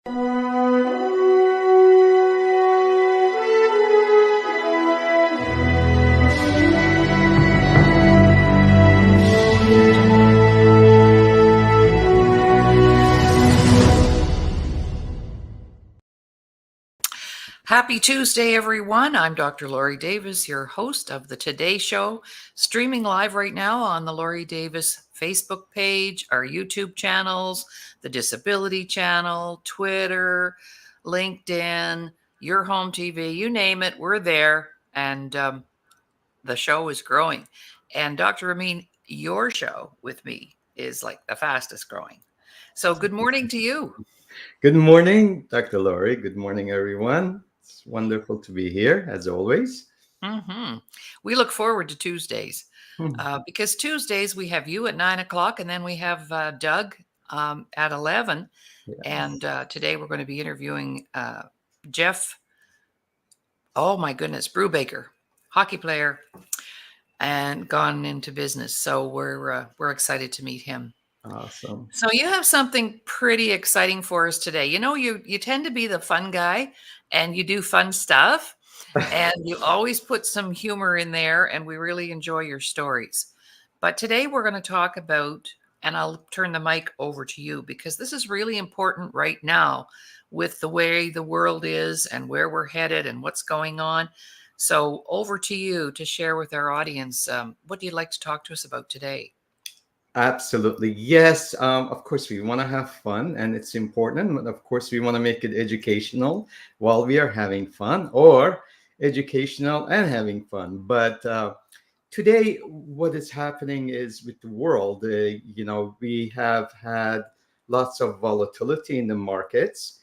Happy Tuesday, everyone. I'm Dr. Laurie Davis, your host of the Today Show, streaming live right now on the Laurie Davis Facebook page, our YouTube channels, the Disability Channel, Twitter, LinkedIn, your home TV, you name it, we're there. And the show is growing. And Dr. Ramin, your show with me is like the fastest growing. So good morning to you. Good morning, Dr. Laurie. Good morning, everyone. It's wonderful to be here, as always. We look forward to Tuesdays Hmm. because Tuesdays we have you at 9 o'clock, and then we have Doug at 11. Yes. And today we're going to be interviewing Jeff. Oh my goodness, Brubaker, hockey player, and gone into business. So we're excited to meet him. Awesome. So you have something pretty exciting for us today. You know, you tend to be the fun guy, and you do fun stuff. And you always put some humor in there, and we really enjoy your stories. But today we're going to talk about, and I'll turn the mic over to you because this is really important right now with the way the world is and where we're headed and what's going on. So over to you to share with our audience. What do you like to talk to us about today? Absolutely. Yes. Of course, we want to have fun, and it's important. But of course, we want to make it educational while we are having fun, or educational and having fun. But today, what is happening is with the world, we have had lots of volatility in the markets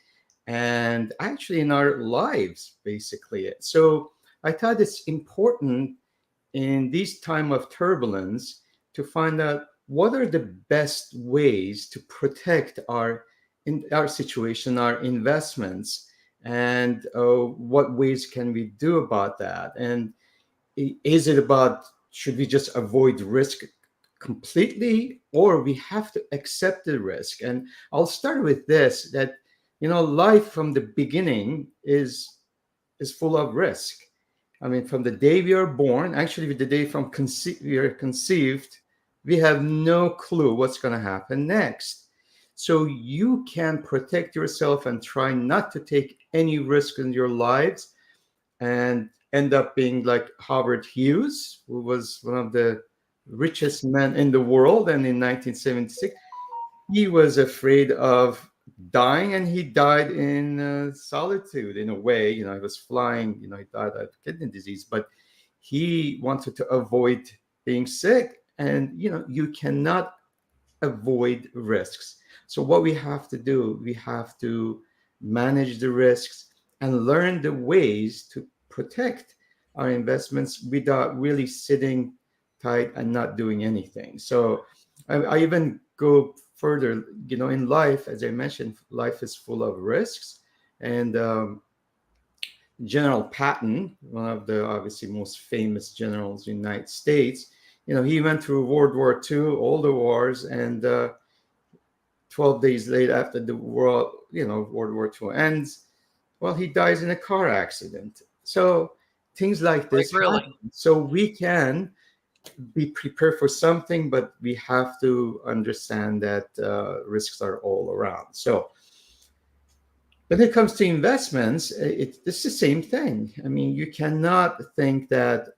and actually in our lives, basically. So I thought it's important in this time of turbulence to find out what are the best ways to protect our situation, our investments, and what ways can we do about that? And is it about, should we just avoid risk completely, or we have to accept the risk? And I'll start with this, that life from the beginning is full of risk. I mean, from the day we are born, actually the day from we are conceived, we have no clue what's going to happen next. So you can protect yourself and try not to take any risk in your lives and end up being like Howard Hughes, who was one of the richest men in the world. And in 1976, he was afraid of dying, and he died in solitude in a way. He was flying, he died of kidney disease, but he wanted to avoid being sick. And you cannot avoid risks. So what we have to do, we have to manage the risks and learn the ways to protect our investments without really sitting tight and not doing anything. So I even go further. In life, as I mentioned, life is full of risks. And General Patton, one of the obviously most famous generals in the United States, he went through World War II, all the wars, and 12 days later, after the World War II ends, well, he dies in a car accident. So things like this Really? happen. So we can be prepared for something, but we have to understand that risks are all around. So when it comes to investments, it's the same thing. I mean, you cannot think that,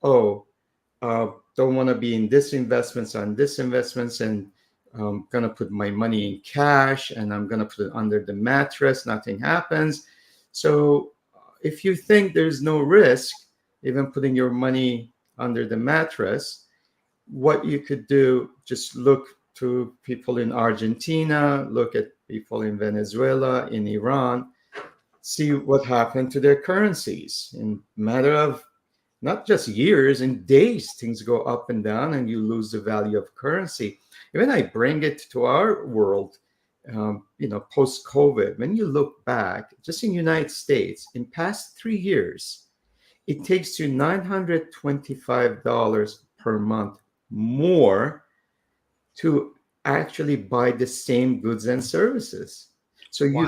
don't want to be in this investments, on this investments, and I'm going to put my money in cash and I'm going to put it under the mattress. Nothing happens. So if you think there's no risk, even putting your money under the mattress, what you could do, just look to people in Argentina, look at people in Venezuela, in Iran, see what happened to their currencies. In a matter of not just years, in days, things go up and down and you lose the value of currency. Even I bring it to our world, post-COVID, when you look back, just in the United States, in past 3 years, it takes you $925 per month more to actually buy the same goods and services. So Wow.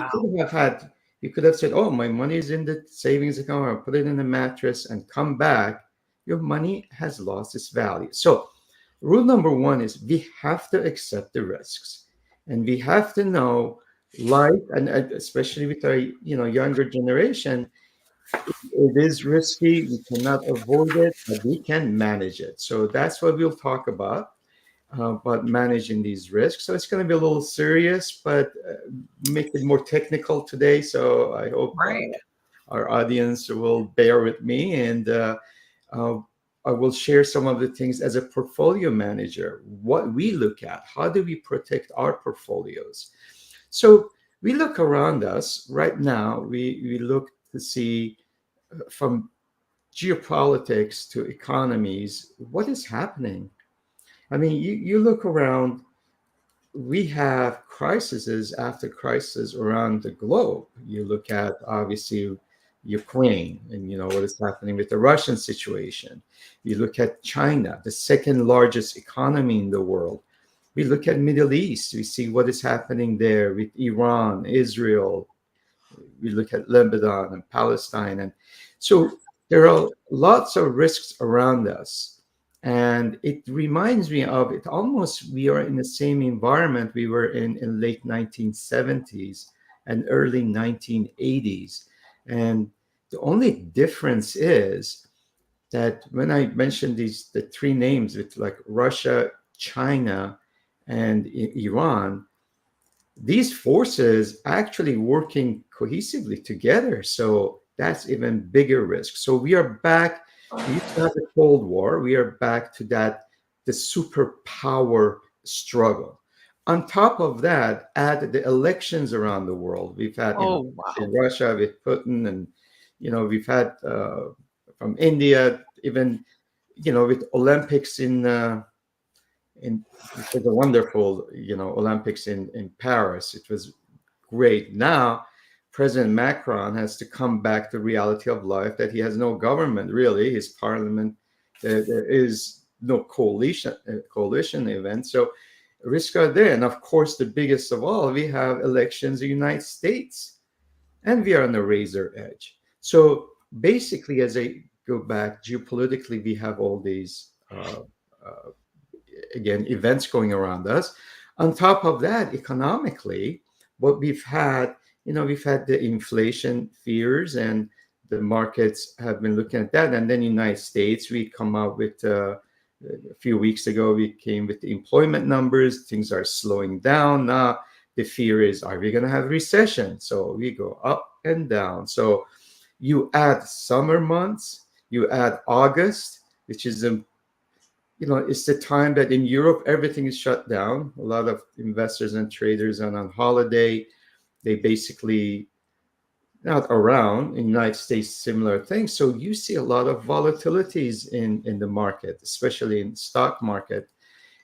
you could have said, "Oh, my money is in the savings account. I'll put it in the mattress and come back." Your money has lost its value. So, rule number one is we have to accept the risks, and we have to know life, and especially with our younger generation, it is risky. We cannot avoid it, but we can manage it. So that's what we'll talk about managing these risks. So it's going to be a little serious, but make it more technical today. So I hope Right. our audience will bear with me, and uh, I will share some of the things as a portfolio manager, what we look at, how do we protect our portfolios. So we look around us right now, we look to see from geopolitics to economies, what is happening? I mean, you look around, we have crises after crisis around the globe. You look at obviously Ukraine and what is happening with the Russian situation. You look at China, the second largest economy in the world. We look at Middle East, we see what is happening there with Iran, Israel. We look at Lebanon and Palestine. And so there are lots of risks around us. And it reminds me of it almost we are in the same environment we were in late 1970s and early 1980s. And the only difference is that when I mentioned the three names with like Russia, China, and Iran, these forces actually working cohesively together. So that's even bigger risk. So we are back. We used to have the Cold War. We are back to that, the superpower struggle. On top of that, add the elections around the world. We've had, Oh, in wow. Russia with Putin, and we've had from India, even with Olympics in it was a wonderful Olympics in Paris. It was great. Now President Macron has to come back to reality of life, that he has no government really, his parliament, there is no coalition event. So risks are there. And of course, the biggest of all, we have elections in the United States, and we are on the razor edge. So basically, as I go back geopolitically, we have all these again events going around us. On top of that, economically, what we've had the inflation fears, and the markets have been looking at that. And then United States, we come out with a few weeks ago, we came with the employment numbers. Things are slowing down now. The fear is, are we going to have recession? So we go up and down. So you add summer months, you add August, which is it's the time that in Europe everything is shut down. A lot of investors and traders are on holiday. They basically not around. In the United States, similar things. So you see a lot of volatilities in the market, especially in stock market.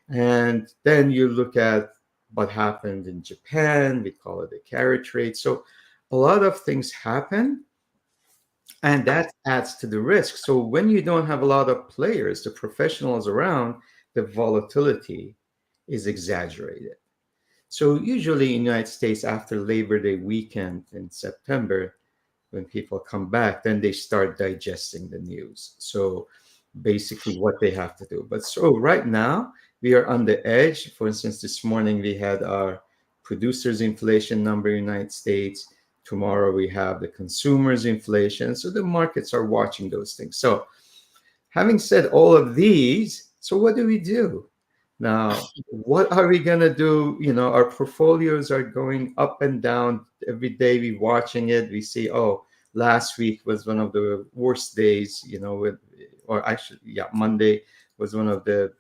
And then you look at what happened in Japan. We call it a carry trade. So a lot of things happen, and that adds to the risk. So when you don't have a lot of players, the professionals around, the volatility is exaggerated. So usually in the United States, after Labor Day weekend in September, when people come back, then they start digesting the news. So basically what they have to do. But so right now we are on the edge. For instance, this morning we had our producers inflation number in the United States. Tomorrow we have the consumers inflation. So the markets are watching those things. So having said all of these, so what do we do? Now, what are we going to do? Our portfolios are going up and down every day. We watching it. We see, oh, last week was one of the worst days, or actually, yeah, Monday was one of the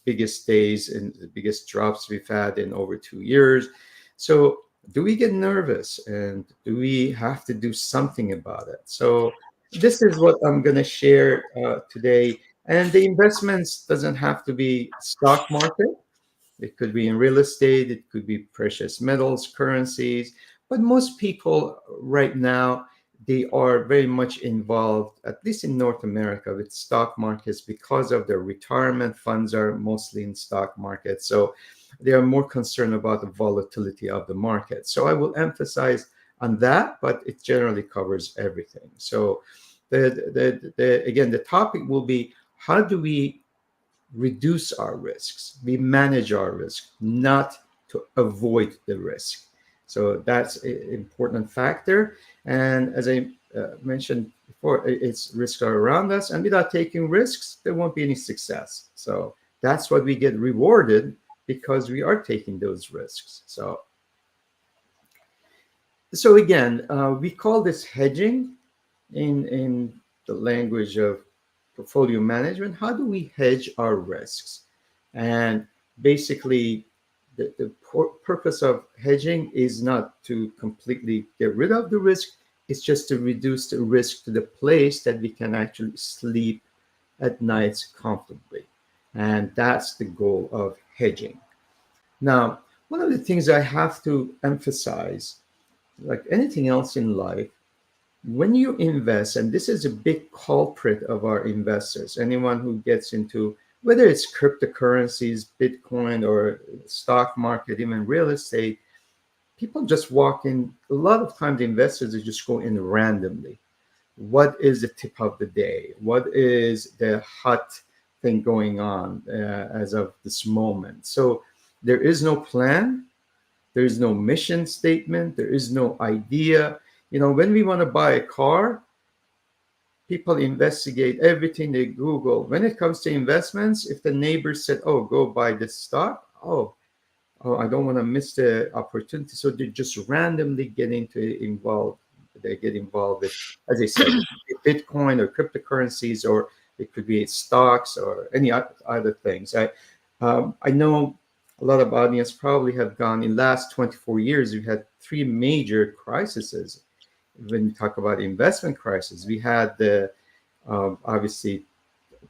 biggest days and the biggest drops we've had in over 2 years. So, do we get nervous, and do we have to do something about it? So, this is what I'm going to share today. And the investments doesn't have to be stock market. It could be in real estate. It could be precious metals, currencies. But most people right now, they are very much involved, at least in North America, with stock markets because of their retirement funds are mostly in stock markets. So they are more concerned about the volatility of the market. So I will emphasize on that, but it generally covers everything. So again, the topic will be, how do we reduce our risks? We manage our risk, not to avoid the risk. So that's an important factor. And as I mentioned before, it's risks are around us, and without taking risks, there won't be any success. So that's what we get rewarded, because we are taking those risks. So again, we call this hedging in the language of portfolio management. How do we hedge our risks? And basically, the purpose of hedging is not to completely get rid of the risk, it's just to reduce the risk to the place that we can actually sleep at nights comfortably. And that's the goal of hedging. Now, one of the things I have to emphasize, like anything else in life, when you invest, and this is a big culprit of our investors, anyone who gets into, whether it's cryptocurrencies, Bitcoin, or stock market, even real estate, people just walk in. A lot of times, the investors are just go in randomly. What is the tip of the day? What is the hot thing going on as of this moment? So there is no plan, there is no mission statement, there is no idea. When we want to buy a car, people investigate everything, they Google. When it comes to investments, if the neighbor said, "Oh, go buy this stock," oh, I don't want to miss the opportunity. So they just randomly involved. They get involved with, as I said, Bitcoin or cryptocurrencies, or it could be stocks or any other things. I know a lot of audience probably have gone in last 24 years. We've had three major crises. When you talk about investment crisis, we had the obviously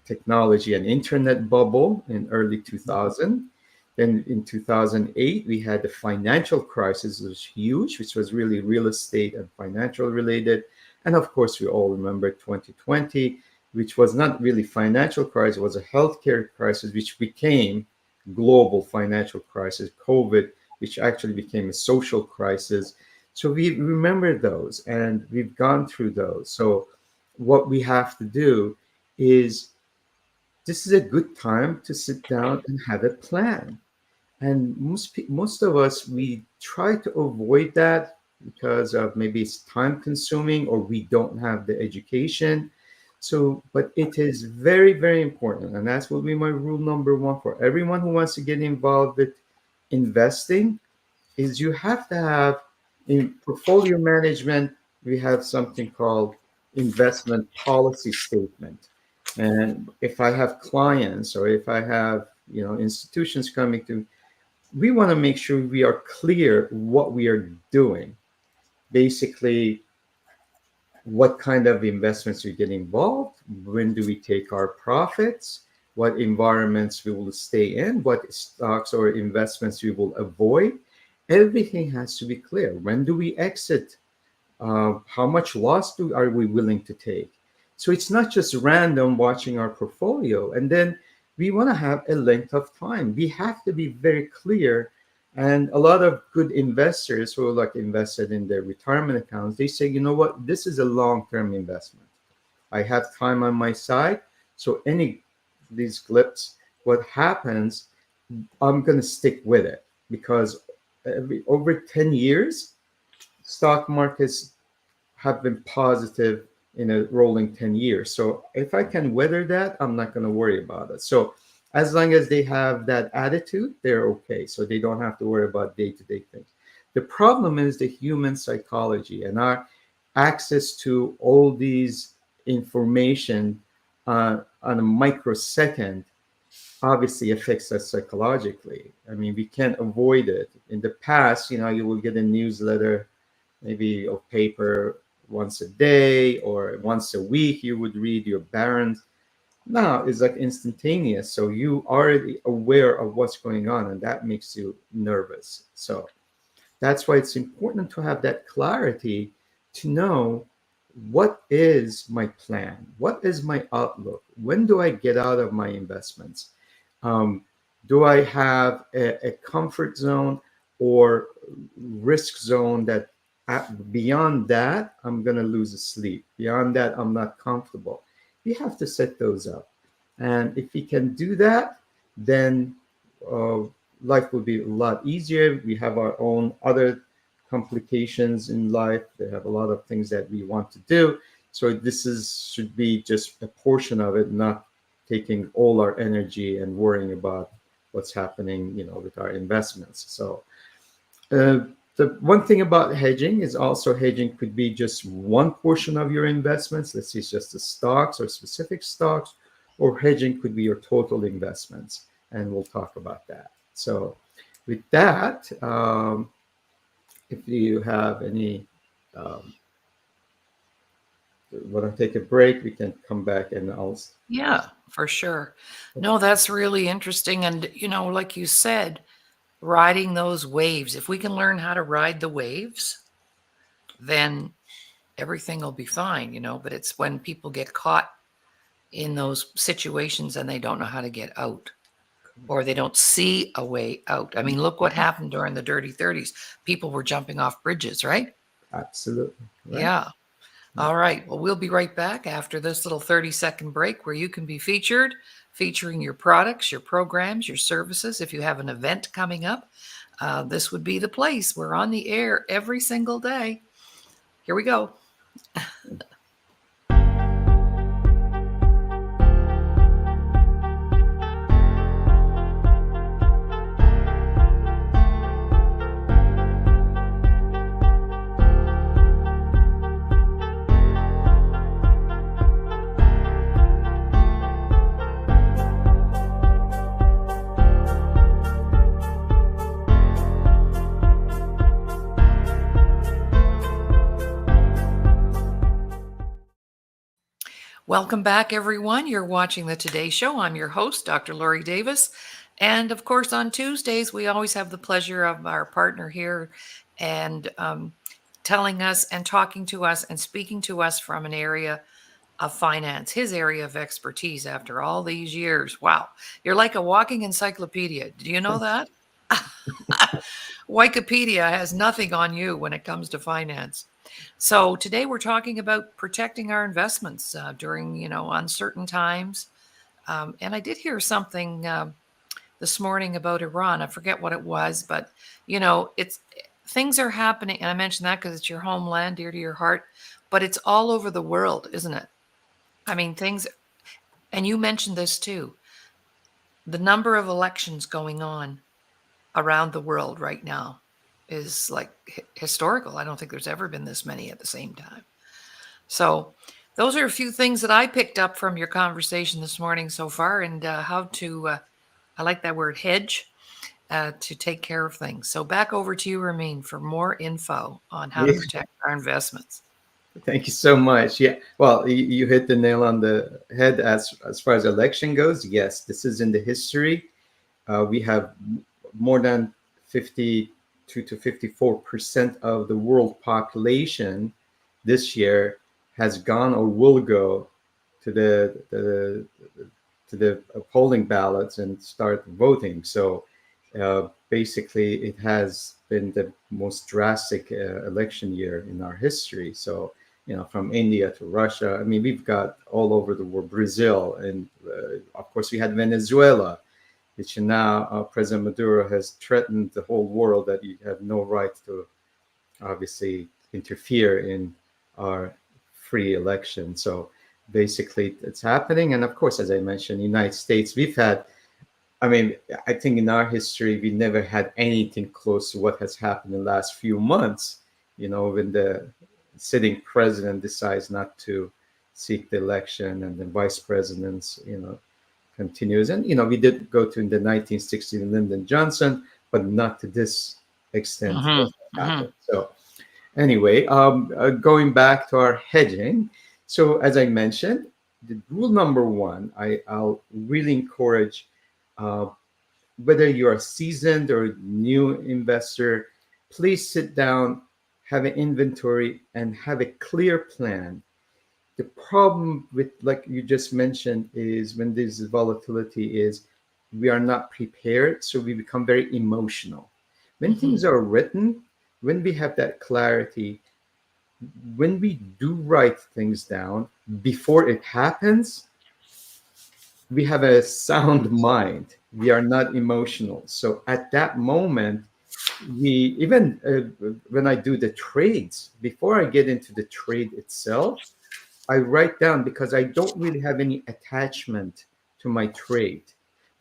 technology and internet bubble in early 2000. Then in 2008, we had the financial crisis, which was huge, which was really real estate and financial related. And of course, we all remember 2020, which was not really financial crisis, it was a healthcare crisis, which became global financial crisis, COVID, which actually became a social crisis. So we remember those, and we've gone through those. So what we have to do is, this is a good time to sit down and have a plan. And most of us, we try to avoid that because of maybe it's time consuming, or we don't have the education. So, but it is very, very important, and that's will be my rule number one for everyone who wants to get involved with investing, is you have to have, in portfolio management, we have something called investment policy statement. And if I have clients, or if I have institutions coming to, we want to make sure we are clear what we are doing. Basically, what kind of investments we get involved, when do we take our profits, what environments we will stay in, what stocks or investments we will avoid. Everything has to be clear. When do we exit? How much loss are we willing to take? So it's not just random watching our portfolio. And then we want to have a length of time. We have to be very clear. And a lot of good investors who are like invested in their retirement accounts, they say, you know what, this is a long-term investment. I have time on my side. So any these clips, what happens, I'm going to stick with it, because over 10 years, stock markets have been positive in a rolling 10 years. So if I can weather that, I'm not going to worry about it. So as long as they have that attitude, they're okay. So they don't have to worry about day-to-day things. The problem is the human psychology, and our access to all these information on a microsecond obviously affects us psychologically. I mean, we can't avoid it. In the past, you will get a newsletter, maybe of paper, once a day or once a week. You would read your Barron's. Now it's like instantaneous. So you already aware of what's going on, and that makes you nervous. So that's why it's important to have that clarity, to know what is my plan, what is my outlook, when do I get out of my investments. um, Do I have a comfort zone or risk zone that beyond that, I'm going to lose sleep? Beyond that, I'm not comfortable. We have to set those up. And if we can do that, then uh, life will be a lot easier. We have our own other complications in life. They have a lot of things that we want to do. So this is should be just a portion of it, not taking all our energy and worrying about what's happening, with our investments. So uh, the one thing about hedging is also hedging could be just one portion of your investments. Let's say it's just the stocks or specific stocks, or hedging could be your total investments. And we'll talk about that. So with that, if you have any, um, want to take a break, we can come back and I'll. Yeah, for sure. No, that's really interesting. And, like you said, riding those waves, if we can learn how to ride the waves, then everything will be fine, but it's when people get caught in those situations and they don't know how to get out or they don't see a way out. I mean, look what happened during the Dirty 30s. People were jumping off bridges, right? Absolutely. Right. Yeah. All right. Well, we'll be right back after this little 30-second break where you can be featured, featuring your products, your programs, your services. If you have an event coming up, this would be the place. We're on the air every single day. Here we go. Welcome back, everyone. You're watching the Today Show. I'm your host, Dr. Laurie Davis. And of course, on Tuesdays, we always have the pleasure of our partner here and telling us and talking to us and speaking to us from an area of finance, his area of expertise after all these years. Wow. You're like a walking encyclopedia. Do you know that? Wikipedia has nothing on you when it comes to finance. So today we're talking about protecting our investments during, uncertain times. And I did hear something this morning about Iran. I forget what it was, but it's things are happening, and I mentioned that because it's your homeland, dear to your heart. But it's all over the world, isn't it? I mean, things, and you mentioned this too. The number of elections going on around the world right now is like historical. I don't think there's ever been this many at the same time. So those are a few things that I picked up from your conversation this morning so far, and how to, I like that word, hedge, to take care of things. So back over to you, Ramin, for more info on how to Yeah. protect our investments. Thank you so much. Yeah, well, you hit the nail on the head as far as election goes. Yes, this is in the history. We have more than 52 to 54% of the world population this year has gone or will go to the polling ballots and start voting. So basically, it has been the most drastic election year in our history. So from India to Russia, I mean, we've got all over the world, Brazil, and of course we had Venezuela, which now President Maduro has threatened the whole world that you have no right to obviously interfere in our free election. So basically, it's happening. And of course, as I mentioned, United States, we've had, I mean, I think in our history, we never had anything close to what has happened in the last few months, when the sitting president decides not to seek the election and the vice presidents, continues. And, we did go to in the 1960s Lyndon Johnson, but not to this extent what happened. So anyway, going back to our hedging. So as I mentioned, the rule number one, I'll really encourage uh, whether you're a seasoned or new investor, please sit down, have an inventory, and have a clear plan. The problem with, like you just mentioned, is when there's volatility is we are not prepared, so we become very emotional. When Hmm. things are written, when we have that clarity, when we do write things down before it happens, we have a sound mind. We are not emotional. So at that moment, we even when I do the trades, before I get into the trade itself, I write down because I don't really have any attachment to my trade.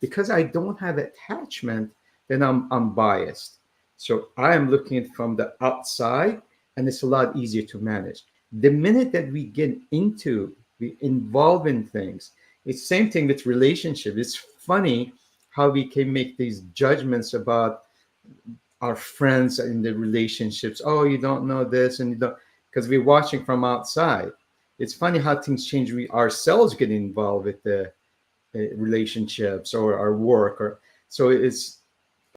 Because I don't have attachment, then I'm biased. So I am looking at it from the outside, and it's a lot easier to manage. The minute that we get into, we involve in things, it's same thing with relationship. It's funny how we can make these judgments about our friends in the relationships. Oh, you don't know this, and you don't, because we're watching from outside. It's funny how things change. We ourselves get involved with the relationships or our work, or so it's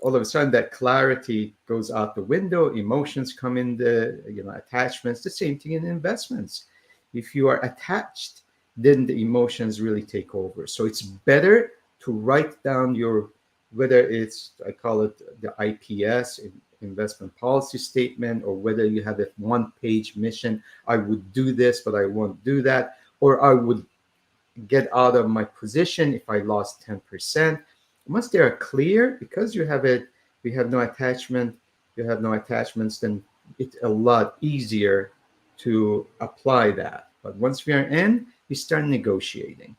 all of a sudden that clarity goes out the window. Emotions come in, the attachments. The same thing in investments. If you are attached, then the emotions really take over. So it's better to write down your, whether it's, I call it the IPS, investment policy statement, or whether you have a one-page mission. I would do this, but I won't do that, or I would get out of my position if I lost 10%. Once they are clear, because you have it, we have no attachment, you have no attachments, then it's a lot easier to apply that. But once we are in, we start negotiating.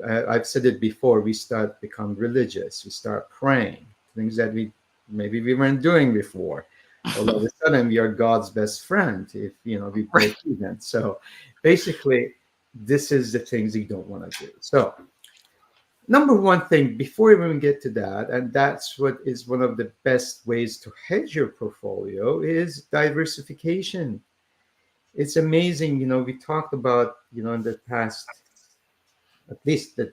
I've said it before, we start become religious, we start praying, things that we maybe we weren't doing before. All of a sudden we are God's best friend if we Right. break even. So basically, this is the things you don't want to do. So number one thing before we even get to that, and that's what is one of the best ways to hedge your portfolio, is diversification. It's amazing, we talked about, in the past, at least that,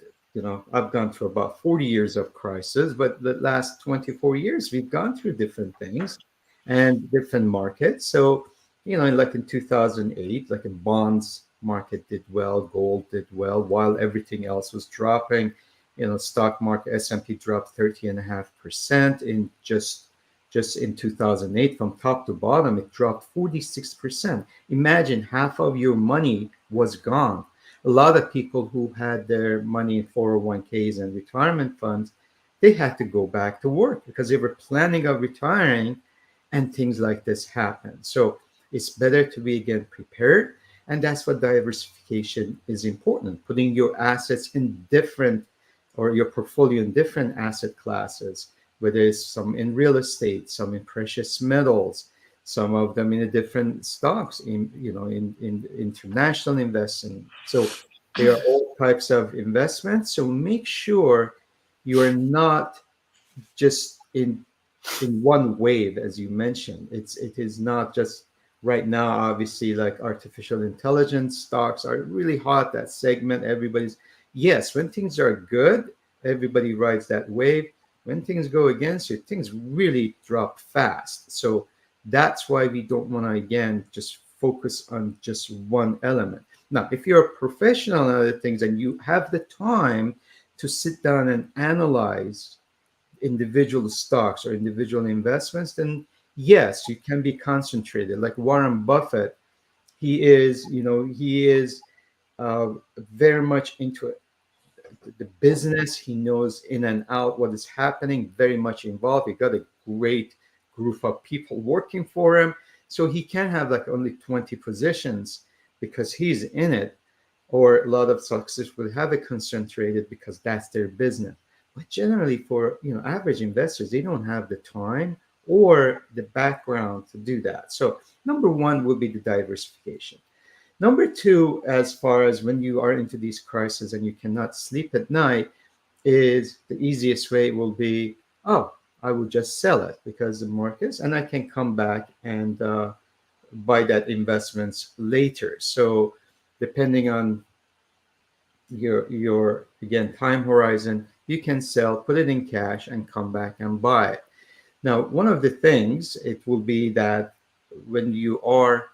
I've gone through about 40 years of crisis, but the last 24 years we've gone through different things and different markets. So like in 2008, like in bonds market did well, gold did well, while everything else was dropping. Stock market, S&P dropped 30.5% in just in 2008. From top to bottom it dropped 46%. Imagine, half of your money was gone. A lot of people who had their money in 401ks and retirement funds, they had to go back to work because they were planning of retiring, and things like this happen. So it's better to be, again, prepared. And that's what diversification is important, putting your assets in different, or your portfolio in different asset classes, whether it's some in real estate, some in precious metals, some of them in the different stocks, in international investing. So there are all types of investments. So make sure you are not just in one wave, as you mentioned. It is not just right now. Obviously, like artificial intelligence stocks are really hot. That segment, everybody's, yes. When things are good, everybody rides that wave. When things go against you, things really drop fast. So that's why we don't want to, again, just focus on just one element. Now, if you're a professional in other things and you have the time to sit down and analyze individual stocks or individual investments, then yes, you can be concentrated. Like Warren Buffett, he is very much into the business. He knows in and out what is happening, very much involved. He got a great group of people working for him. So he can have like only 20 positions because he's in it, or a lot of success will have it concentrated because that's their business. But generally, for average investors, they don't have the time or the background to do that. So number one will be the diversification. Number two, as far as when you are into these crises and you cannot sleep at night, is the easiest way will be, oh, I will just sell it because the markets, and I can come back and buy that investments later. So depending on your again time horizon, you can sell, put it in cash, and come back and buy it. Now, one of the things it will be that when you are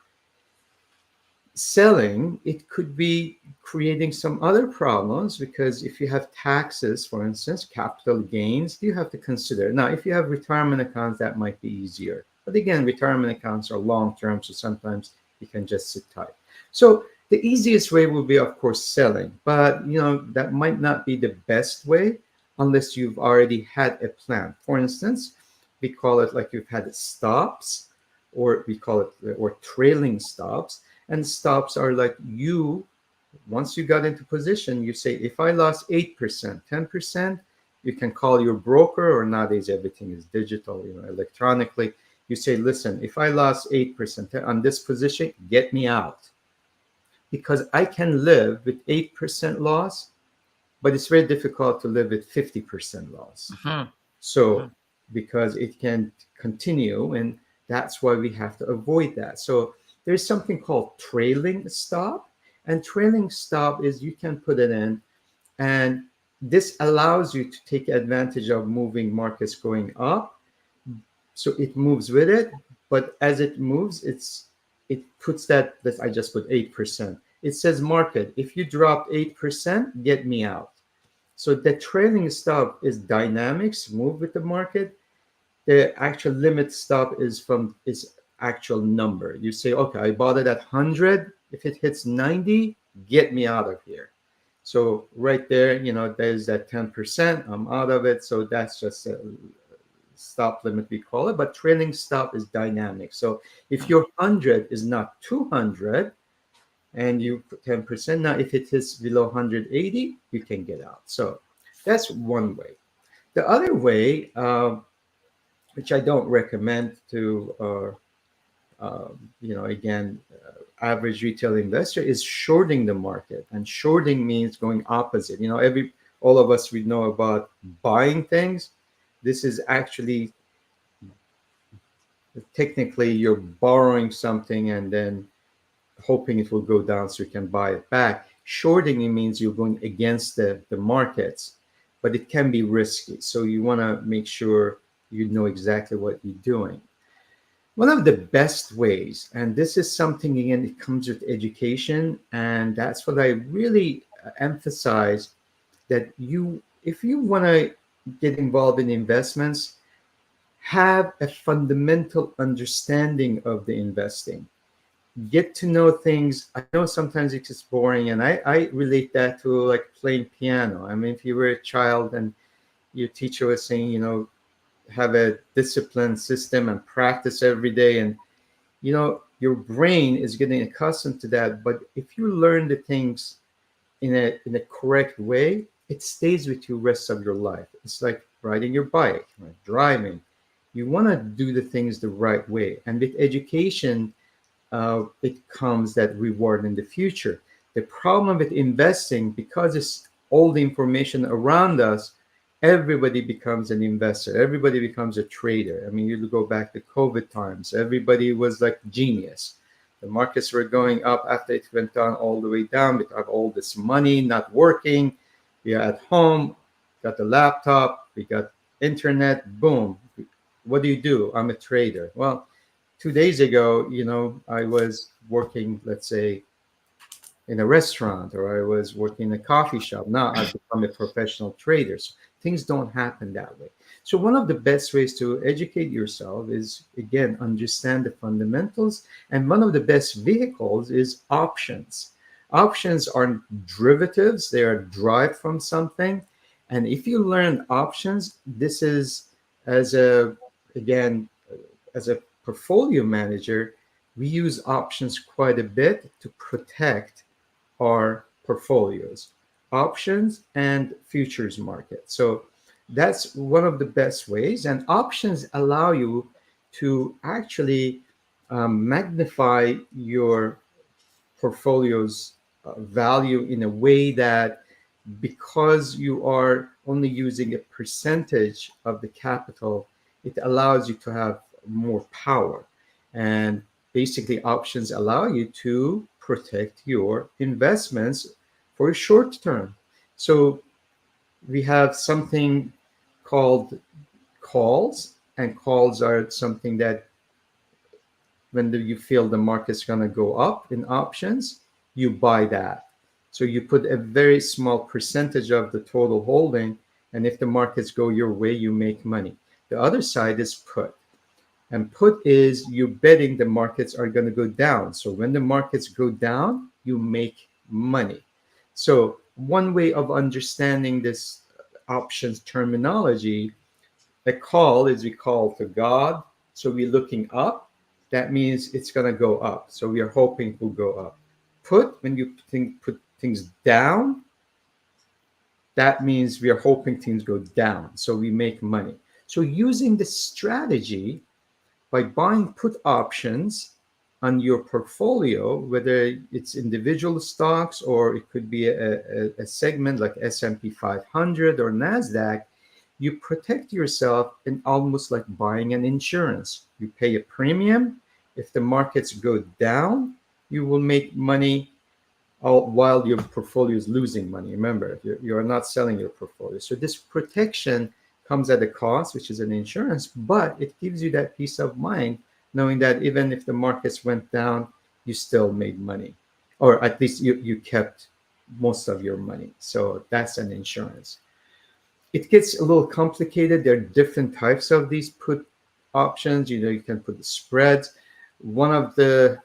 selling, it could be creating some other problems, because if you have taxes, for instance, capital gains, you have to consider. Now, if you have retirement accounts, that might be easier. But again, retirement accounts are long term, so sometimes you can just sit tight. So the easiest way would be, of course, selling, but that might not be the best way unless you've already had a plan. For instance, we call it, like, you've had stops, or we call it, or trailing stops. And stops are like, once you got into position, you say, if I lost 8%, 10%, you can call your broker, or nowadays everything is digital, electronically. You say, listen, if I lost 8% on this position, get me out. Because I can live with 8% loss, but it's very difficult to live with 50% loss. Mhm, So, mhm. because it can continue, and that's why we have to avoid that. So, there's something called trailing stop, and trailing stop is, you can put it in, and this allows you to take advantage of moving markets going up. So it moves with it, but as it moves, it puts that I just put 8%. It says, market, if you drop 8%, get me out. So the trailing stop is dynamics, move with the market. The actual limit stop is actual number. You say, okay, I bought it at 100. If it hits 90, get me out of here. So right there, there's that 10%. I'm out of it. So that's just a stop limit, we call it. But trailing stop is dynamic. So if your 100 is not 200, and you put 10%, now if it is below 180, you can get out. So that's one way. The other way, which I don't recommend to, again, average retail investor, is shorting the market. And shorting means going opposite. All of us, we know about buying things. This is actually, technically, you're borrowing something and then hoping it will go down so you can buy it back. Shorting, it means you're going against the markets, but it can be risky. So you want to make sure you know exactly what you're doing. One of the best ways, and this is something, again, it comes with education, and that's what I really emphasize, that if you want to get involved in investments, have a fundamental understanding of the investing. Get to know things. I know sometimes it's just boring, and I relate that to, like, playing piano. I mean, if you were a child and your teacher was saying, have a disciplined system and practice every day, and your brain is getting accustomed to that. But if you learn the things in a correct way, it stays with you rest of your life. It's like riding your bike, right? Driving. You want to do the things the right way, and with education, it comes that reward in the future. The problem with investing, because it's all the information around us, everybody becomes an investor. Everybody becomes a trader. I mean, you go back to COVID times, everybody was like genius. The markets were going up after it went down all the way down. We have all this money not working. We are at home, got the laptop, we got internet, boom. What do? I'm a trader. Well, 2 days ago, I was working, let's say, in a restaurant, or I was working in a coffee shop. Now I've become a professional trader. So things don't happen that way. So one of the best ways to educate yourself is, again, understand the fundamentals. And one of the best vehicles is options. Options are derivatives. They are derived from something. And if you learn options, this is, as a, again, as a portfolio manager, we use options quite a bit to protect our portfolios, options and futures market. So that's one of the best ways. And options allow you to actually magnify your portfolio's value in a way that, because you are only using a percentage of the capital, it allows you to have more power. And basically, options allow you to protect your investments for a short term. So we have something called calls, and calls are something that you feel the market's going to go up in options, you buy that. So you put a very small percentage of the total holding, and if the markets go your way, you make money. The other side is put. And put is you betting the markets are going to go down. So when the markets go down, you make money. So one way of understanding this options terminology, a call is we call to God. So we're looking up. That means it's going to go up. So we are hoping it will go up. Put, when you put things down, that means we are hoping things go down. So we make money. So using this strategy, by buying put options on your portfolio, whether it's individual stocks or it could be a segment like S&P 500 or NASDAQ, you protect yourself in almost like buying an insurance. You pay a premium. If the markets go down, you will make money while your portfolio is losing money. Remember, you are not selling your portfolio. So this protection comes at a cost, which is an insurance, but it gives you that peace of mind knowing that even if the markets went down, you still made money, or at least you kept most of your money. So that's an insurance. It gets a little complicated. There are different types of these put options. You can put the spreads. One of the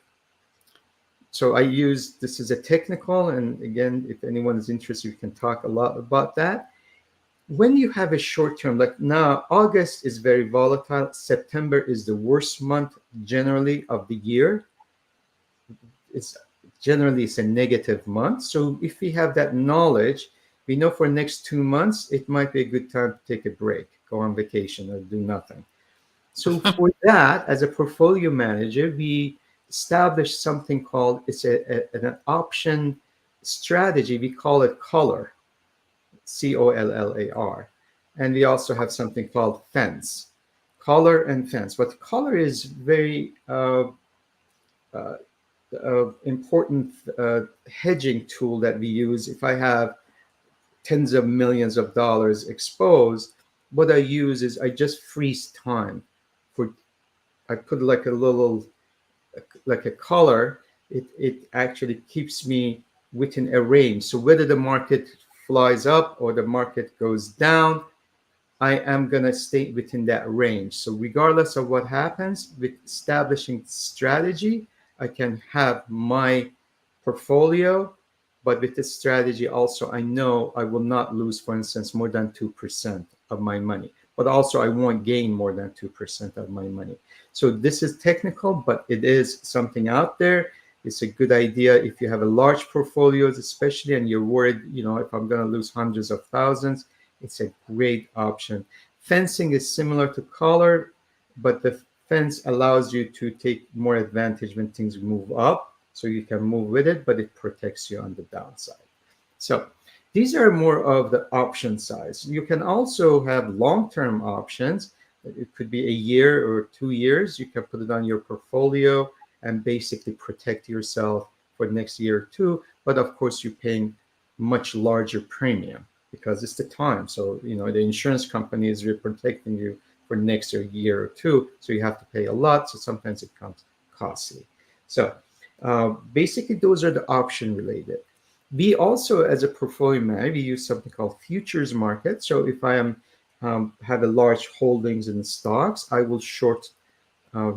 So I use this as a technical, and again, if anyone is interested, we can talk a lot about that. When you have a short term, like now, August is very volatile. September is the worst month generally of the year. It's a negative month. So if we have that knowledge, we know for next 2 months, it might be a good time to take a break, go on vacation, or do nothing. So for that, as a portfolio manager, we establish something called an option strategy. We call it color, COLLAR, and we also have something called fence, color and fence. But color is very uh, important hedging tool that we use. If I have tens of millions of dollars exposed, what I use is I just freeze time for I put like a little, like a color. It actually keeps me within a range. So whether the market flies up or the market goes down, I am going to stay within that range. So regardless of what happens, with establishing strategy, I can have my portfolio, but with this strategy also, I know I will not lose, for instance, more than 2% of my money, but also I won't gain more than 2% of my money. So this is technical, but it is something out there. It's a good idea if you have a large portfolios, especially, and you're worried, if I'm going to lose hundreds of thousands, it's a great option. Fencing is similar to collar, but the fence allows you to take more advantage when things move up, so you can move with it, but it protects you on the downside. So these are more of the option size. You can also have long-term options. It could be a year or 2 years. You can put it on your portfolio and basically protect yourself for the next year or two. But of course, you're paying much larger premium because it's the time. So, the insurance company is protecting you for next year or two. So you have to pay a lot. So sometimes it comes costly. So basically, those are the option related. We also, as a portfolio manager, we use something called futures market. So if I am have a large holdings in stocks, I will short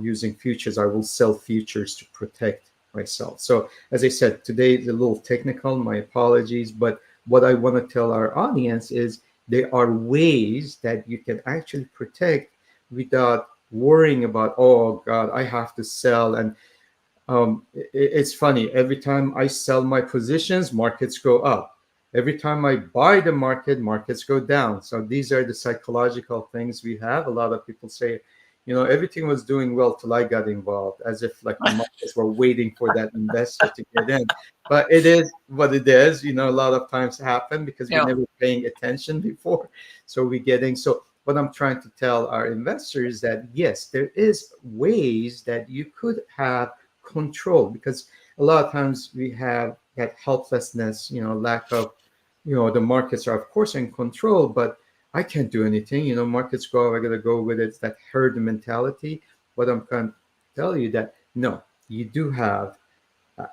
using futures. I will sell futures to protect myself. So as I said, today is a little technical. My apologies, but what I want to tell our audience is there are ways that you can actually protect without worrying about, oh God, I have to sell. And it's funny, every time I sell my positions, markets go up. Every time I buy the market, markets go down. So these are the psychological things we have. A lot of people say, everything was doing well till I got involved, as if like the markets were waiting for that investor to get in. But it is what it is. A lot of times happen because we're Yeah. never paying attention before. So we're getting, so what I'm trying to tell our investors that yes, there is ways that you could have control, because a lot of times we have that helplessness, lack of, the markets are of course in control, but I can't do anything. Markets go, I gotta go with it. It's that herd mentality. But I'm going to tell you that No, you do have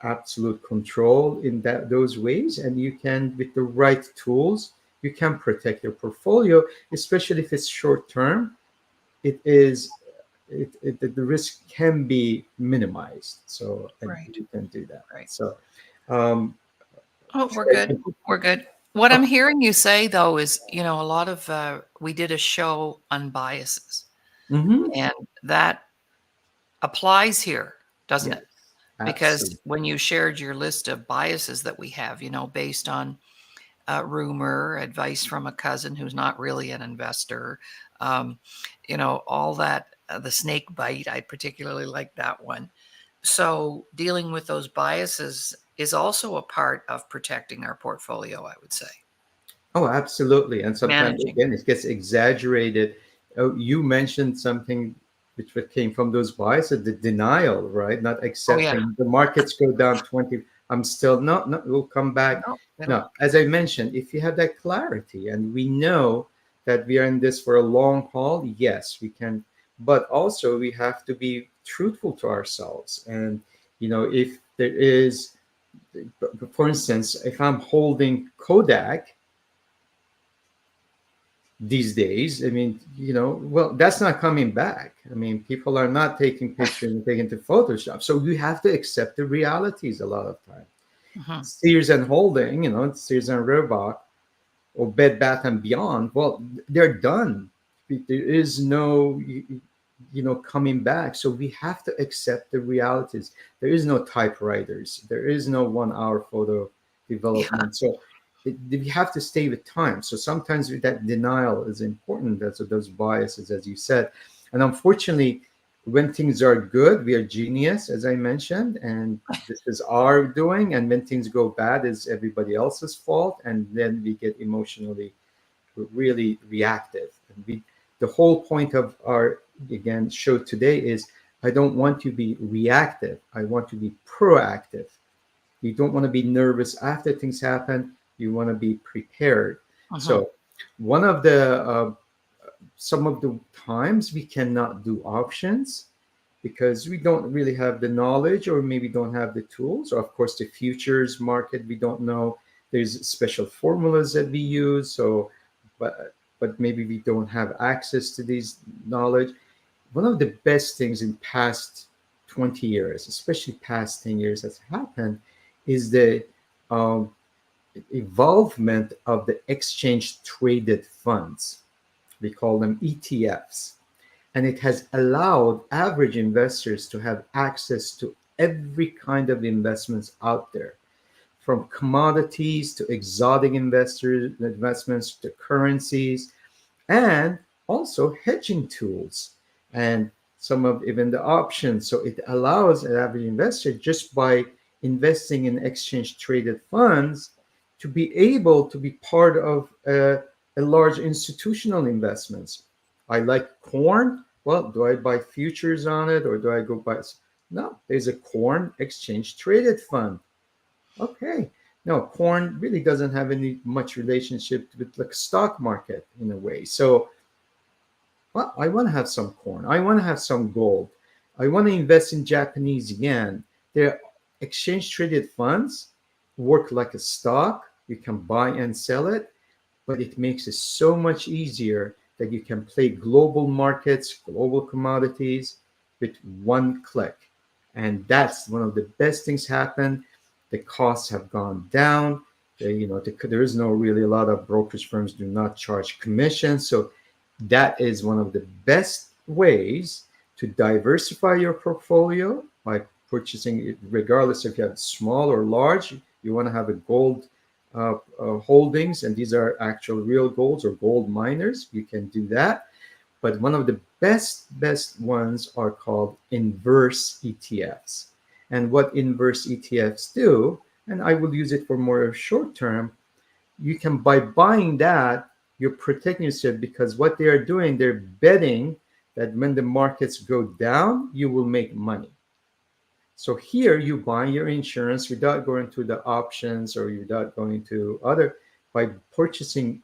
absolute control in those ways, and you can, with the right tools, you can protect your portfolio, especially if it's short term. It is the risk can be minimized, so and Right. you can do that. Right. So um Oh, we're good. We're good. What I'm hearing you say though is, a lot of we did a show on biases, mm-hmm. and that applies here, doesn't Yes, it? Because absolutely. when you shared your list of biases that we have, based on rumor, advice from a cousin who's not really an investor, um, all that, the snake bite, I particularly like that one. So dealing with those biases is also a part of protecting our portfolio, I would say. Oh, absolutely. And sometimes, Managing. again, it gets exaggerated. Oh, you mentioned something which came from those biases, the denial, right? Not Oh, yeah. accepting the markets go down 20. I'm still not, we'll come back. No, they don't. No, as I mentioned, if you have that clarity and we know that we are in this for a long haul, yes, we can. But also, we have to be truthful to ourselves. And, if there is, for instance, if I'm holding Kodak, these days, I mean, well, that's not coming back. I mean, people are not taking pictures and taking to Photoshop. So you have to accept the realities a lot of time. Mhm. Sears and Holding, Sears and Roebuck or Bed Bath and Beyond, well, they're done. There is no, coming back. So we have to accept the realities. There is no typewriters. There is no 1 hour photo Yeah. development. So we have to stay with time. So sometimes that denial is important. That's those biases, as you said. And unfortunately, when things are good, we are genius, as I mentioned, and this is our doing. And when things go bad, it's everybody else's fault. And then we get emotionally really reactive. And the whole point of our, again, show today is I don't want to be reactive. I want to be proactive. You don't want to be nervous after things happen. You want to be prepared. Mhm. So one of the some of the times we cannot do options because we don't really have the knowledge or maybe don't have the tools. Or of course, the futures market we don't know. There's special formulas that we use. So, but maybe we don't have access to these knowledge. One of the best things in past 20 years, especially past 10 years, that's happened, is the um, evolvement of the exchange traded funds. We call them ETFs, and it has allowed average investors to have access to every kind of investments out there, from commodities to exotic investments to currencies, and also hedging tools and some of even the options. So it allows an average investor, just by investing in exchange traded funds, to be able to be part of a large institutional investments. I like corn. Well, do I buy futures on it or do I go buy? No, there's a corn exchange traded fund. Okay. No, corn really doesn't have any much relationship with like stock market in a way. So, well, I want to have some corn. I want to have some gold. I want to invest in Japanese yen. Their exchange traded funds work like a stock. You can buy and sell it, but it makes it so much easier that you can play global markets, global commodities with one click. And that's one of the best things happen. The costs have gone down. There is no really a lot of brokerage firms do not charge commission. So that is one of the best ways to diversify your portfolio by purchasing it, regardless if you have small or large. You want to have a gold holdings, and these are actual real golds or gold miners. You can do that. But one of the best ones are called inverse ETFs. And what inverse ETFs do, and I will use it for more short term, you can, by buying that, you're protecting yourself, because what they are doing, they're betting that when the markets go down, you will make money. So here you buy your insurance without going to the options or without going to other, by purchasing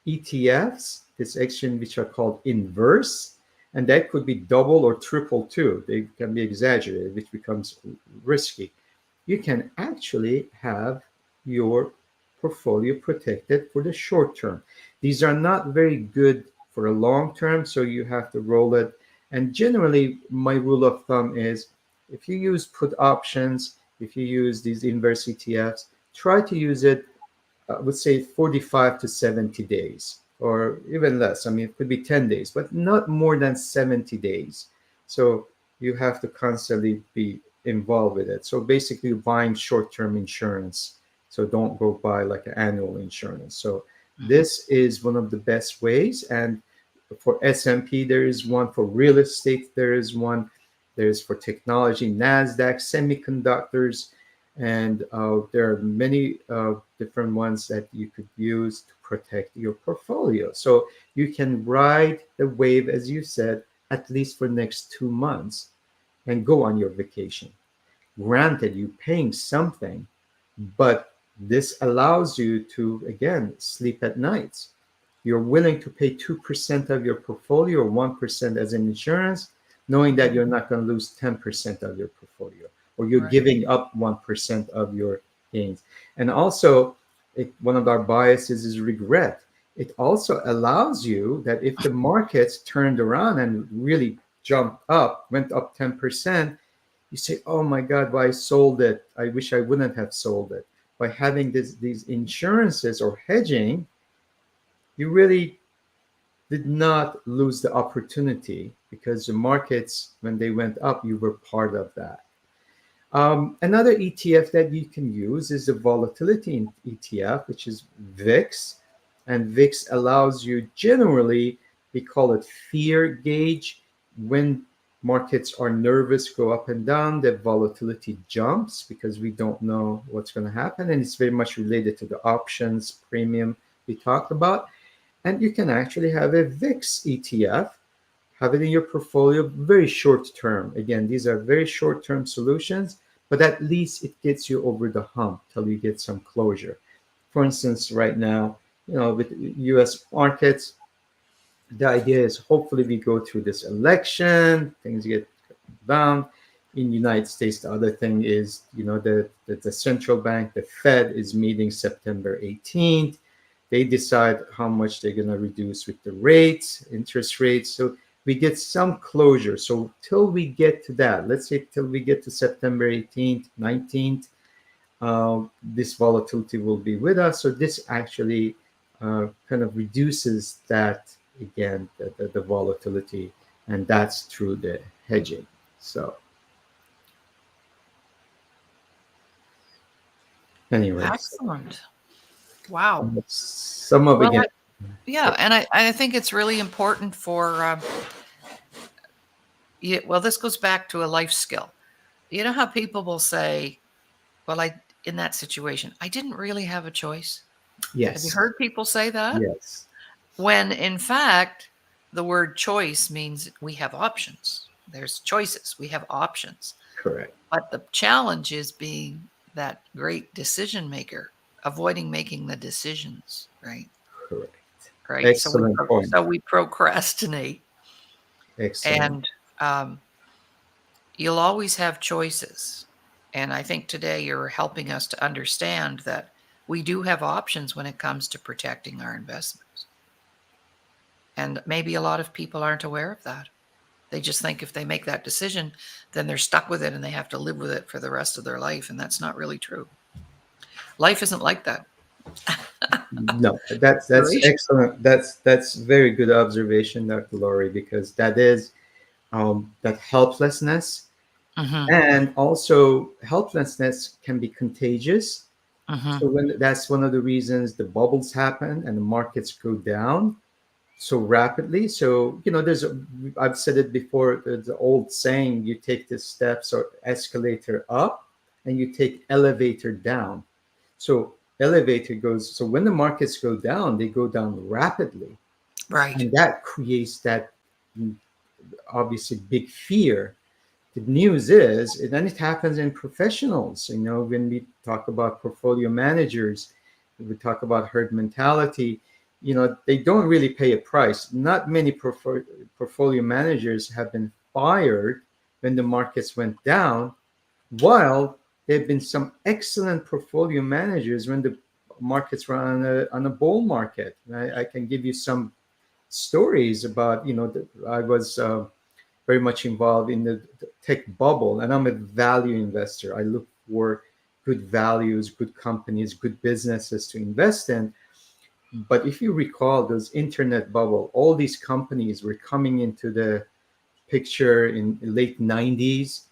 ETFs, this exchange which are called inverse. And that could be double or triple too. They can be exaggerated, which becomes risky. You can actually have your portfolio protected for the short term. These are not very good for a long term, so you have to roll it. And generally, my rule of thumb is if you use put options, if you use these inverse ETFs, try to use it, I would say 45 to 70 days, or even less. I mean, it could be 10 days, but not more than 70 days. So you have to constantly be involved with it. So basically, you're buying short term insurance. So don't go buy like an annual insurance. So Mhm. this is one of the best ways. And for S&P, there is one. For real estate, there is one. There's for technology, NASDAQ, semiconductors, and there are many different ones that you could use to protect your portfolio. So you can ride the wave, as you said, at least for next 2 months and go on your vacation. Granted, you're paying something, but this allows you to, again, sleep at nights. You're willing to pay 2% of your portfolio or 1% as an insurance, knowing that Mhm. you're not going to lose 10% of your portfolio, or you're Right. giving up 1% of your gains. And also, one of our biases is regret. It also allows you that if the markets turned around and really jumped up, went up 10%, you say, oh my God, why I sold it. I wish I wouldn't have sold it. By having these insurances or hedging, you really did not lose the opportunity because the markets, when they went up, you were part of that. Another ETF that you can use is the volatility ETF, which is VIX. And VIX allows you generally, we call it fear gauge. When markets are nervous, go up and down, the volatility jumps because we don't know what's going to happen. And it's very much related to the options premium we talked about. And you can actually have a VIX ETF, have it in your portfolio very short term. Again, these are very short term solutions, but at least it gets you over the hump till you get some closure. For instance, right now, with US markets, the idea is hopefully we go through this election, things get down. In the United States, the other thing is, the central bank, the Fed, is meeting September 18th. They decide how much they're going to reduce with the rates, interest rates. So we get some closure. So till we get to that, let's say till we get to September 18th, 19th, this volatility will be with us. So this actually kind of reduces that, again, the volatility, and that's through the hedging. So anyways, Excellent. Wow. some of, Well, again, yeah, and I think it's really important for yeah, well, this goes back to a life skill. You know how people will say, "Well, I in that situation, I didn't really have a choice." Have you yes, heard people say that? yes, When in fact, the word choice means we have options. There's choices. We have options. correct, But the challenge is being that great decision maker, avoiding making the decisions, right? correct. Right. Excellent point. So we procrastinate, Excellent. and you'll always have choices. And I think today you're helping us to understand that we do have options when it comes to protecting our investments. And maybe a lot of people aren't aware of that. They just think if they make that decision, then they're stuck with it and they have to live with it for the rest of their life. And that's not really true. Life isn't like that. No, that's Right? excellent. That's very good observation, Dr. Laurie, because that is that helplessness. Hmm. And also, helplessness can be contagious. Hmm. So when that's one of the reasons the bubbles happen and the markets go down so rapidly. So I've said it before. There's the old saying: you take the steps or escalator up, and you take elevator down. So elevator goes. So when the markets go down, they go down rapidly, Right. and that creates that, mm, obviously, big fear. The news is, and then it happens in professionals. When we talk about portfolio managers, we talk about herd mentality. they don't really pay a price. Not many portfolio managers have been fired when the markets went down, while there have been some excellent portfolio managers when the markets were on a bull market. I can give you some stories about, I was very much involved in the tech bubble, and I'm a value investor. I look for good values, good companies, good businesses to invest in. But if you recall those internet bubble, all these companies were coming into the picture in late 90s.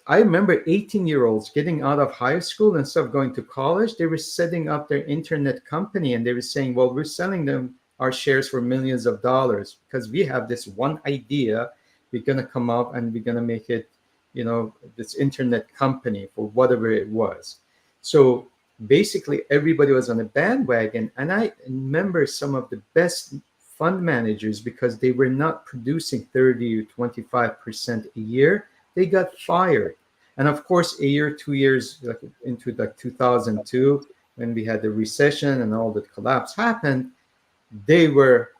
I remember 18-year-olds getting out of high school and stuff, going to college. They were setting up their internet company, and they were saying, well, we're selling them our shares for millions of dollars because we have this one idea. We're going to come up and we're going to make it, this internet company for whatever it was. So basically everybody was on a bandwagon. And I remember some of the best fund managers, because they were not producing 30 or 25% a year, they got fired. And of course, a year, 2 years into 2002, when we had the recession and all the collapse happened, they were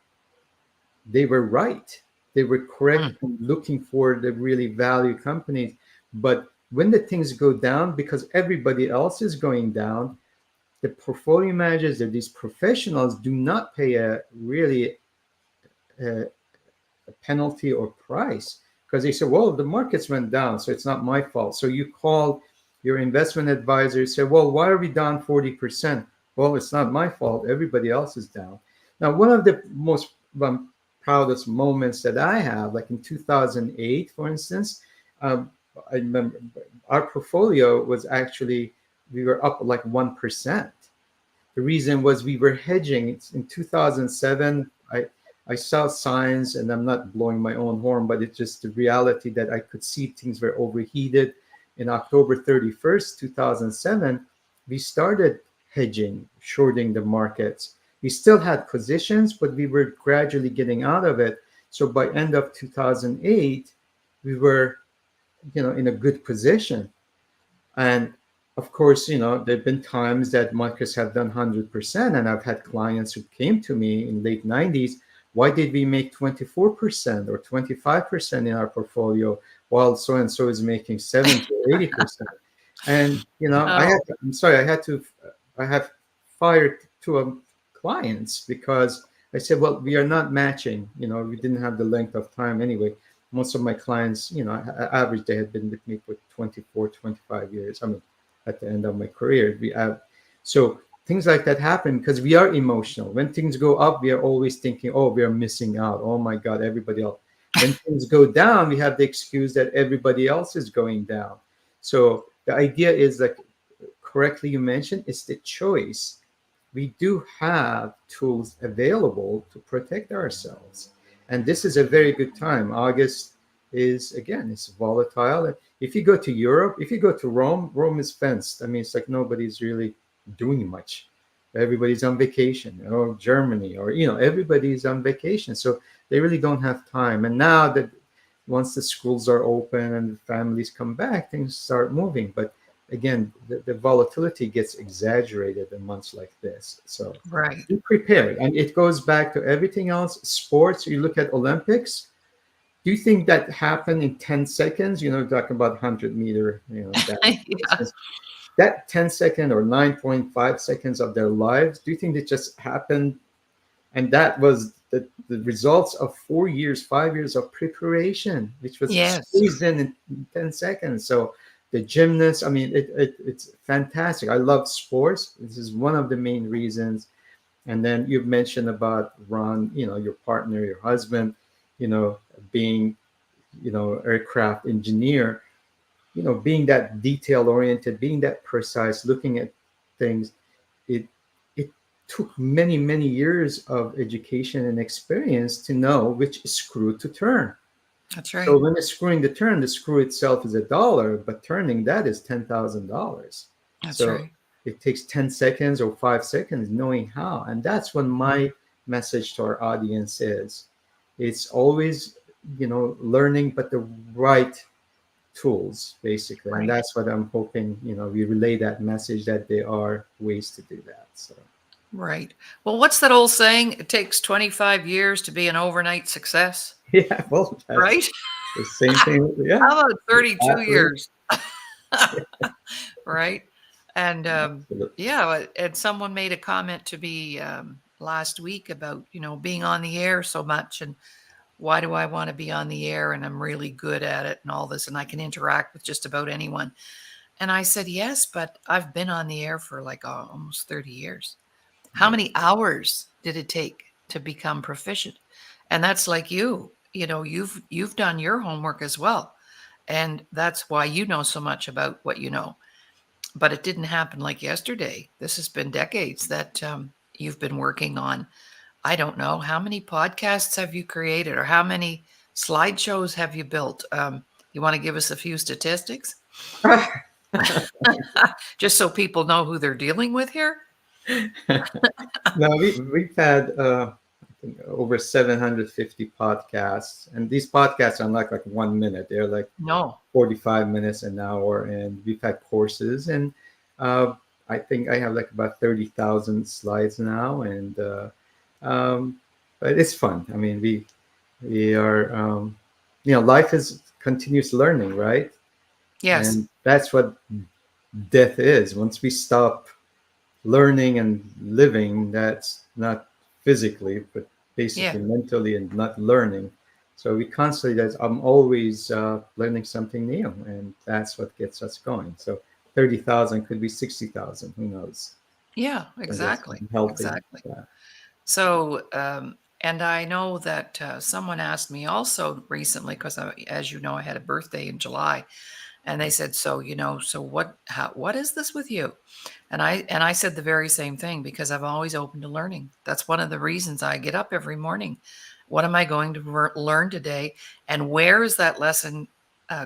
right. They were correct Mm. in looking for the really value companies. But when the things go down, because everybody else is going down, the portfolio managers, these professionals, do not pay a really uh, a penalty or price, because they say, well, the markets went down, so it's not my fault. So you call your investment advisor, you say, well, why are we down 40%? Well, it's not my fault. Everybody else is down. Now, one of the most proudest moments that I have, like in 2008, for instance, um, I remember our portfolio was actually, we were up like 1%. The reason was we were hedging. It's in 2007. I saw signs, and I'm not blowing my own horn, but it's just the reality that I could see things were overheated. In October 31st, 2007, we started hedging, shorting the markets. We still had positions, but we were gradually getting out of it. So by end of 2008, we were, in a good position. And of course, there have been times that markets have done 100%. And I've had clients who came to me in late 90s. Why did we make 24% or 25% in our portfolio while so and so is making 70 or 80%? And, Oh, I'm sorry, I have fired two clients because I said, well, we are not matching. We didn't have the length of time anyway. Most of my clients, average, they had been with me for 24, 25 years. I mean, at the end of my career, we have, so things like that happen because we are emotional. When things go up, we are always thinking, oh, we are missing out. Oh my God, everybody else. When things go down, we have the excuse that everybody else is going down. So the idea is, like correctly you mentioned, it's the choice. We do have tools available to protect ourselves. And this is a very good time. August is, again, it's volatile. If you go to Europe, if you go to Rome, Rome is fenced. I mean, it's like nobody's really doing much. Everybody's on vacation, or Germany, or, everybody's on vacation. So they really don't have time. And now that once the schools are open and the families come back, things start moving. But again, the volatility gets exaggerated in months like this. So right. be prepared. And it goes back to everything else. Sports, you look at Olympics. Do you think that happened in 10 seconds? Talking about 100-meter, that Yeah. distance. That 10-second or 9.5 seconds of their lives, do you think it just happened? And that was the results of 4 years, 5 years of preparation, which was Yes. squeezed in 10 seconds. So the gymnasts, I mean, it's fantastic. I love sports. This is one of the main reasons. And then you've mentioned about Ron, your partner, your husband, you know, being, aircraft engineer, being that detail oriented, being that precise, looking at things. It it took many, many years of education and experience to know which screw to turn. That's So right. when it's screwing the turn, the screw itself is $1, but turning that is $10,000. That's So right. it takes 10 seconds or 5 seconds knowing how. And that's what my message to our audience is. It's always, learning, but the right tools, basically. And Right. that's what I'm hoping, we relay that message, that there are ways to do that. So Right. Well, what's that old saying? It takes 25 years to be an overnight success, Yeah, well, that's right? the same thing. Yeah, How about 32 athlete. years? Right. And yeah, and someone made a comment to me last week about, being on the air so much and why do I want to be on the air and I'm really good at it and all this and I can interact with just about anyone. And I said, yes, but I've been on the air for like almost 30 years. How Yeah. many hours did it take to become proficient? And that's like you've done your homework as well. And that's why you know so much about what you know. But it didn't happen like yesterday. This has been decades that you've been working on. I don't know how many podcasts have you created or how many slideshows have you built. You want to give us a few statistics just so people know who they're dealing with here? No, we've had I think over 750 podcasts, and these podcasts are not like 1 minute; they're like No. 45 minutes, an hour, and we've had courses, and uh, I think I have like about 30,000 slides now, and but it's fun. I mean, we are life is continuous learning, right? Yes. And that's what death is. Once we stop learning and living, that's not physically but Yeah. basically mentally, and not learning. So we constantly, that's, I'm always learning something new, and that's what gets us going. So 30,000 could be 60,000, who knows, Yeah, and that's exactly. healthy. Exactly. Yeah. So, and I know that someone asked me also recently, because as you know, I had a birthday in July, and they said, "So, so what is this with you?" And I said the very same thing because I'm always open to learning. That's one of the reasons I get up every morning. What am I going to learn today, and where is that lesson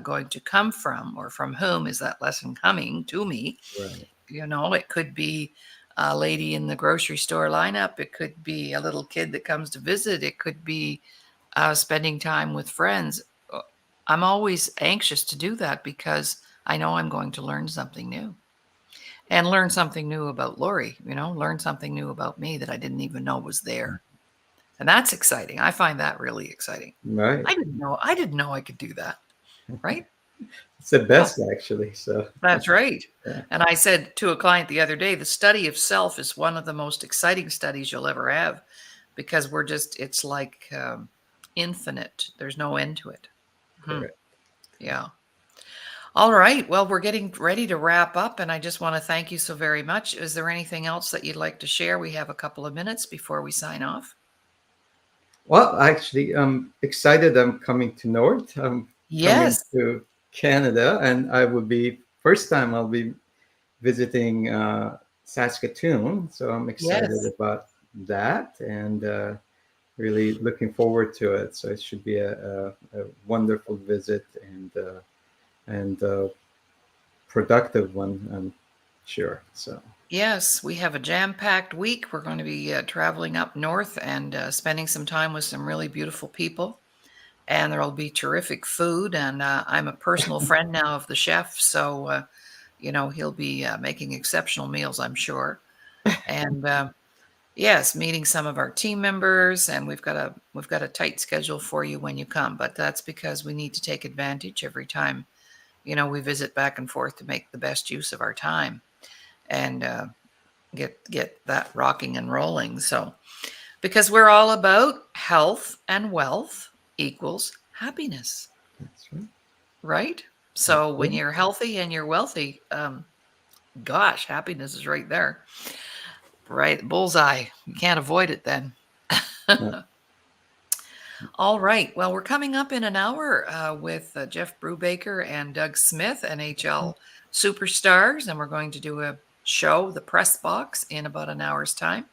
going to come from, or from whom is that lesson coming to me? Right. It could be a lady in the grocery store lineup. It could be a little kid that comes to visit. It could be spending time with friends. Uh, I'm always anxious to do that because I know I'm going to learn something new and learn something new about Laurie, learn something new about me that I didn't even know was there. And that's exciting. I find that really exciting. Right. I didn't know I could do that. Right? It's the Oh, best, actually. So that's right. yeah, And I said to a client the other day, the study of self is one of the most exciting studies you'll ever have because it's like infinite. There's no end to it. Hmm. correct. Yeah. All right. Well, we're getting ready to wrap up, and I just want to thank you so very much. Is there anything else that you'd like to share? We have a couple of minutes before we sign off. Well, actually, I'm excited. I'm coming to North. I'm coming Yes. to Canada, and I will be first time I'll be visiting Saskatoon. So I'm excited Yes. about that, and really looking forward to it. So it should be a wonderful visit, and productive one, I'm sure. So Yes, we have a jam-packed week. We're going to be traveling up north and spending some time with some really beautiful people. And there'll be terrific food. And I'm a personal friend now of the chef, so he'll be making exceptional meals, I'm sure. And yes, meeting some of our team members, and we've got a tight schedule for you when you come. But that's because we need to take advantage every time we visit back and forth to make the best use of our time and get that rocking and rolling. So because we're all about health and wealth equals happiness. that's right. Right? That's So when right. you're healthy and you're wealthy, gosh, happiness is right there. Right? Bullseye. You can't avoid it then. No, All right. Well, we're coming up in an hour with Jeff Brubaker and Doug Smith, NHL superstars, and we're going to do a show, The Press Box, in about an hour's time.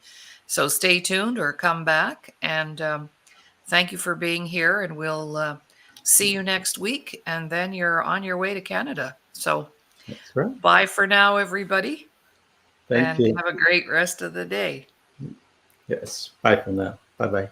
So stay tuned or come back. And thank you for being here. And we'll see you next week. And then you're on your way to Canada. So that's right. bye for now, everybody, Thank and you. have a great rest of the day. Yes. Bye for now. Bye bye.